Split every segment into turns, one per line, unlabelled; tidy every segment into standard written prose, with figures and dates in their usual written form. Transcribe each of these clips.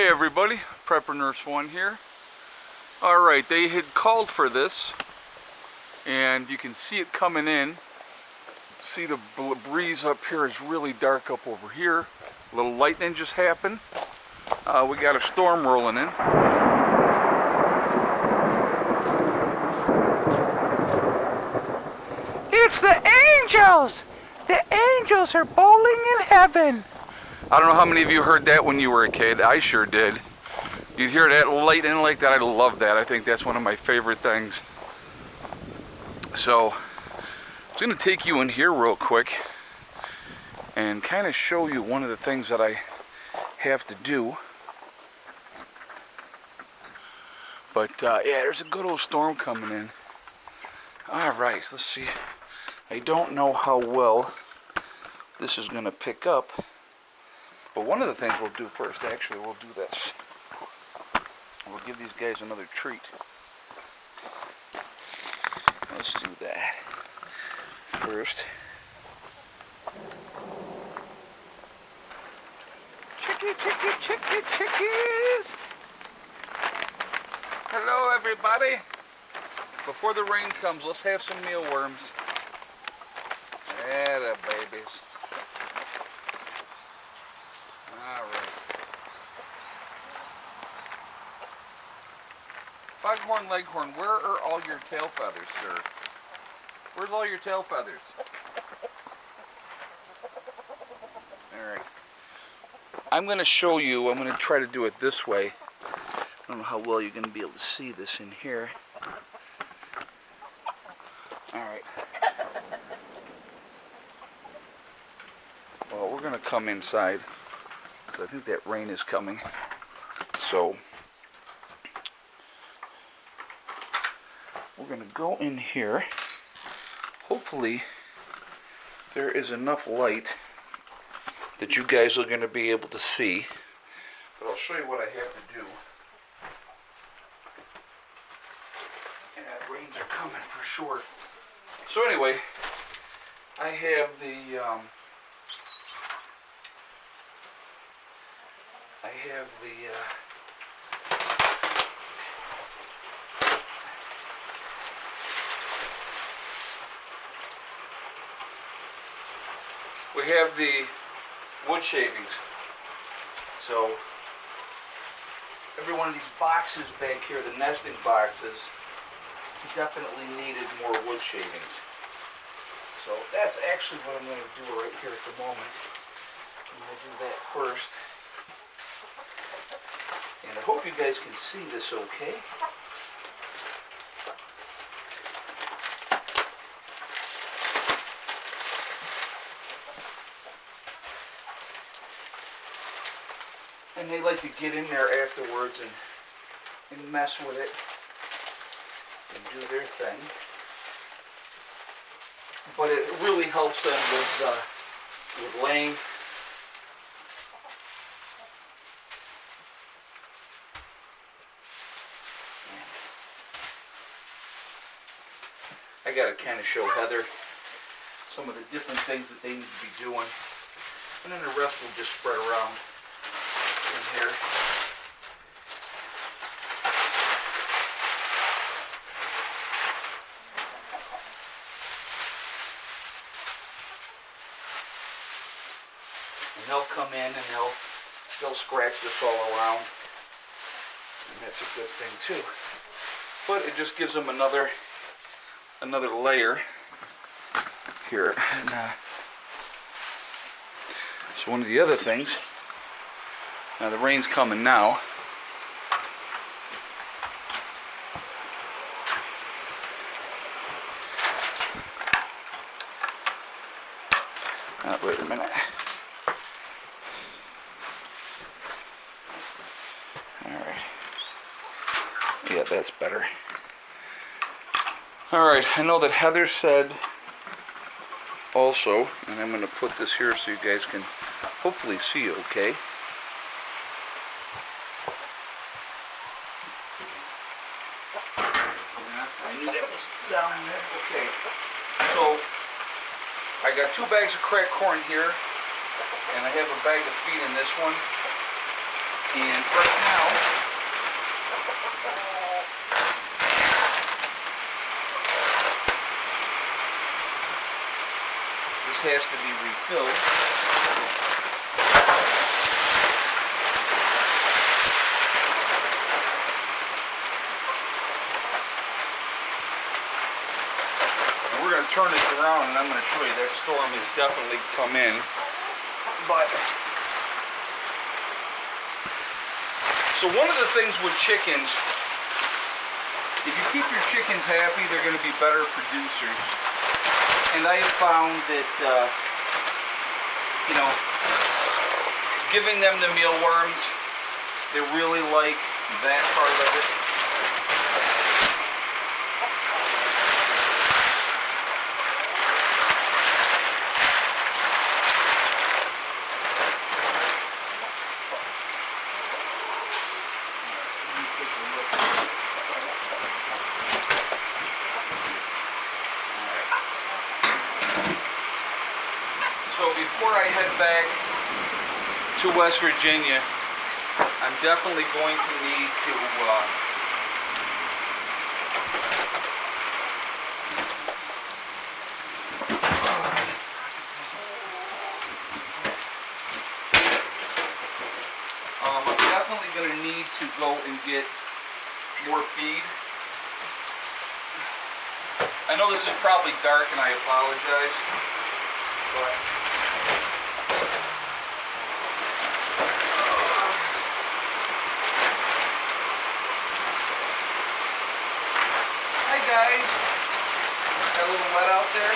Hey everybody, Prepper Nurse 1 here. Alright, they had called for this and you can see it coming in. See the breeze up here is really dark up over here. A little lightning just happened. We got a storm rolling in.
It's the angels! The angels are bowling in heaven.
I don't know how many of you heard that when you were a kid. I sure did. You'd hear that lightning like that. I love that. I think that's one of my favorite things. So, I'm going to take you in here real quick and kind of show you one of the things that I have to do. But yeah, there's a good old storm coming in. Alright, let's see. I don't know how well this is going to pick up. But one of the things we'll do first, actually, we'll do this. We'll give these guys another treat. Let's do that first. Chickies! Hello, everybody. Before the rain comes, let's have some mealworms. Yeah, babies. Alright. Foghorn Leghorn, where are all your tail feathers, sir? Where's all your tail feathers? Alright. I'm going to show you, I'm going to try to do it this way. I don't know how well you're going to be able to see this in here. Alright. Well, we're going to come inside. I think that rain is coming, so we're going to go in here. Hopefully there is enough light that you guys are going to be able to see, but I'll show you what I have to do. Yeah, rains are coming for sure. So anyway, I have the we have the wood shavings. So every one of these boxes back here, the nesting boxes, definitely needed more wood shavings. So that's actually what I'm going to do right here at the moment. I'm going to do that first. And I hope you guys can see this okay. And they like to get in there afterwards and mess with it and do their thing. But it really helps them with laying. I gotta kind of show Heather some of the different things that they need to be doing, and then the rest will just spread around in here. And they'll come in and they'll scratch this all around, and that's a good thing too. But it just gives them another layer here. And, so one of the other things, now the rain's coming now. Wait a minute. Alright. Yeah, that's better. Alright, I know that Heather said also, and I'm going to put this here so you guys can hopefully see okay. I knew that was down in there. Okay. So, I got 2 bags of cracked corn here, and I have a bag of feed in this one. And right now, this has to be refilled. And we're going to turn this around and I'm going to show you that storm has definitely come in. But so one of the things with chickens, if you keep your chickens happy, they're going to be better producers. And I have found that, you know, giving them the mealworms, they really like that part of it. So before I head back to West Virginia, I'm definitely going to need to I'm definitely going to need to go and get more feed. I know this is probably dark and I apologize, but hi guys, got a little wet out there.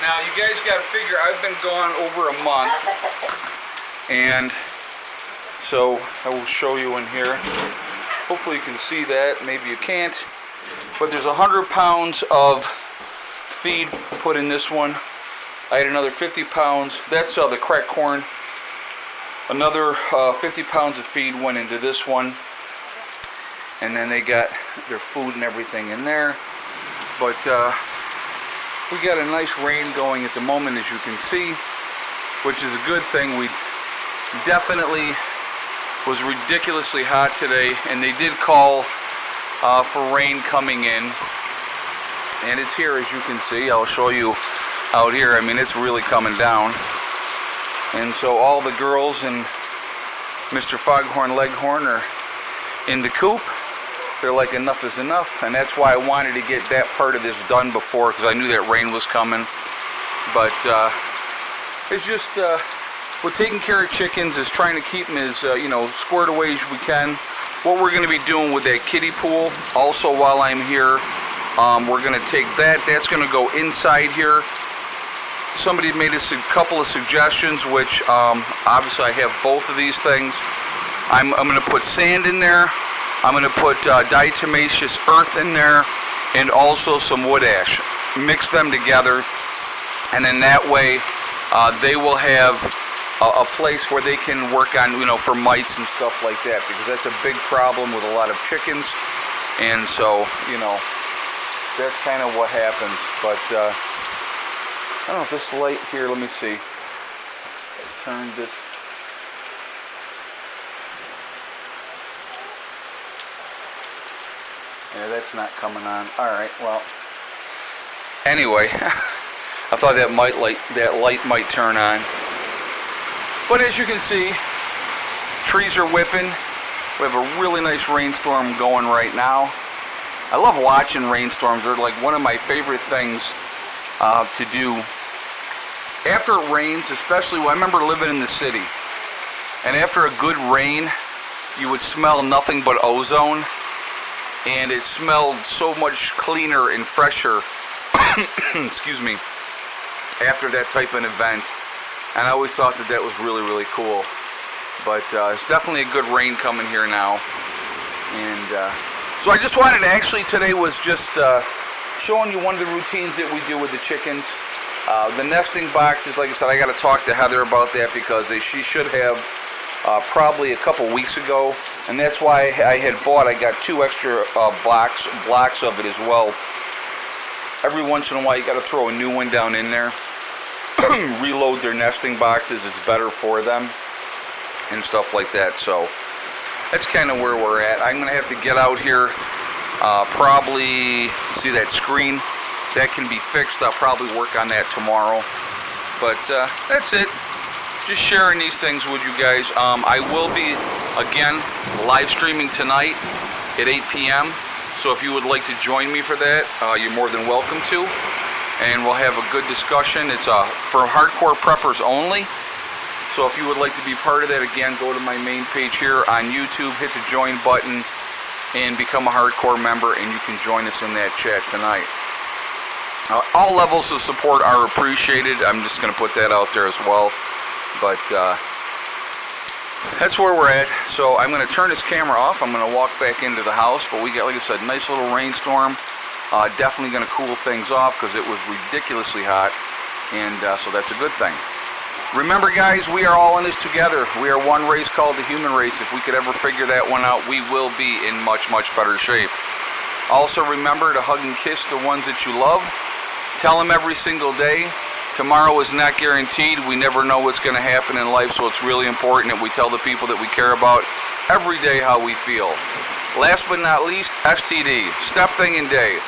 Now you guys got to figure I've been gone over a month, and so I will show you in here. Hopefully you can see that, maybe you can't, but there's 100 pounds of feed put in this one. I had another 50 pounds, that's the cracked corn. Another 50 pounds of feed went into this one, and then they got their food and everything in there. But we got a nice rain going at the moment, as you can see, which is a good thing. We definitely was ridiculously hot today, and they did call for rain coming in, and it's here, as you can see. I'll show you out here. I mean, it's really coming down. And so all the girls and Mr. Foghorn Leghorn are in the coop. They're like, enough is enough, and that's why I wanted to get that part of this done before, because I knew that rain was coming. But it's just with taking care of chickens is trying to keep them as squared away as we can. What we're going to be doing with that kiddie pool, also while I'm here, we're going to take that. That's going to go inside here. Somebody made us a couple of suggestions, which obviously I have both of these things. I'm going to put sand in there. I'm going to put diatomaceous earth in there, and also some wood ash. Mix them together, and then that way they will have a place where they can work on, for mites and stuff like that, because that's a big problem with a lot of chickens. And so, that's kind of what happens. But I don't know if this light here, let me see. I turned this. Yeah, that's not coming on. All right, well. Anyway, I thought that light might turn on. But as you can see, trees are whipping. We have a really nice rainstorm going right now. I love watching rainstorms. They're like one of my favorite things to do. After it rains, especially, I remember living in the city, and after a good rain, you would smell nothing but ozone. And it smelled so much cleaner and fresher, excuse me, after that type of event. And I always thought that was really, really cool. But it's definitely a good rain coming here now. And so I just wanted to actually today was just showing you one of the routines that we do with the chickens. The nesting boxes, like I said, I got to talk to Heather about that because she should have probably a couple weeks ago, and that's why I got 2 extra blocks of it as well. Every once in a while you got to throw a new one down in there. Reload their nesting boxes, it's better for them and stuff like that. So that's kind of where we're at. I'm going to have to get out here, probably, see that screen? That can be fixed. I'll probably work on that tomorrow. But that's it. Just sharing these things with you guys. I will be, again, live streaming tonight at 8 p.m. So if you would like to join me for that, you're more than welcome to. And we'll have a good discussion. It's for hardcore preppers only. So if you would like to be part of that, again, go to my main page here on YouTube, hit the join button, and become a hardcore member, and you can join us in that chat tonight. All levels of support are appreciated. I'm just going to put that out there as well. But that's where we're at. So I'm going to turn this camera off. I'm going to walk back into the house. But we got, like I said, nice little rainstorm. Definitely going to cool things off because it was ridiculously hot. And so that's a good thing. Remember, guys, we are all in this together. We are one race called the human race. If we could ever figure that one out, we will be in much, much better shape. Also, remember to hug and kiss the ones that you love. Tell them every single day. Tomorrow is not guaranteed. We never know what's going to happen in life, so it's really important that we tell the people that we care about every day how we feel. Last but not least, STD. Step, thing, and day.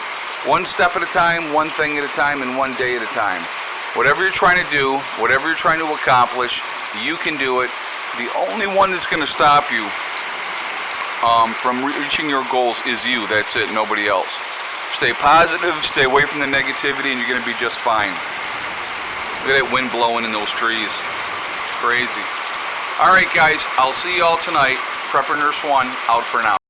One step at a time, one thing at a time, and one day at a time. Whatever you're trying to do, whatever you're trying to accomplish, you can do it. The only one that's going to stop you from reaching your goals is you. That's it, nobody else. Stay positive, stay away from the negativity, and you're going to be just fine. Look at that wind blowing in those trees. Crazy. All right, guys, I'll see you all tonight. Prepper Nurse 1 out for now.